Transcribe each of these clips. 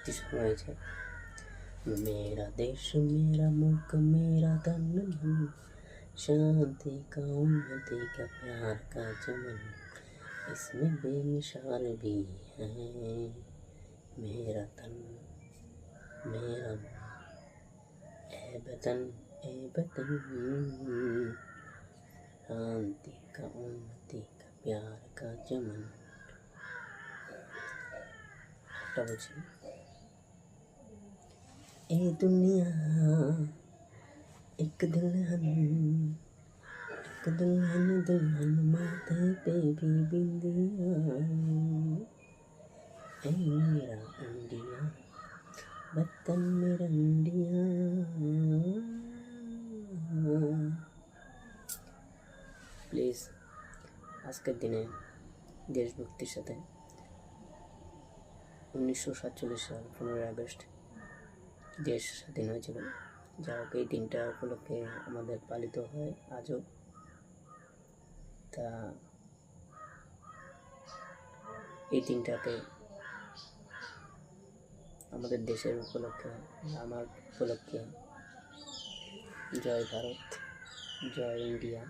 দেশভক্তি শোনা হয়েছে। मेरा देश मेरा मुल्क मेरा तन मन, शांति का उन्नति का प्यार का चमन, इसमें बेमिसाल भी है मेरा तन मेरा मन, ए वतन शांति का उन्नति का प्यार का चमन। ए दुनिया एक दुल्हन दुल्हन माथे पे भी बिंदिया, ए मेरा इंडिया वतन मेरा इंडिया। প্লিজ আজকের দিনে দেশভক্তির সাথে 1947 সাল 15ই আগস্ট দেশ স্বাধীন হয়েছিল, যা হোক এই দিনটা উপলক্ষে আমাদের পালিত হয় আজও। তা এই দিনটাকে আমাদের দেশের উপলক্ষে, আমার উপলক্ষে জয় ভারত, জয় ইন্ডিয়া।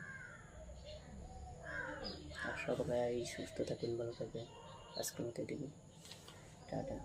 আর সবাই সুস্থ থাকুন, ভালো থাকবেন। আজকের মতো এটুকু, টাটা।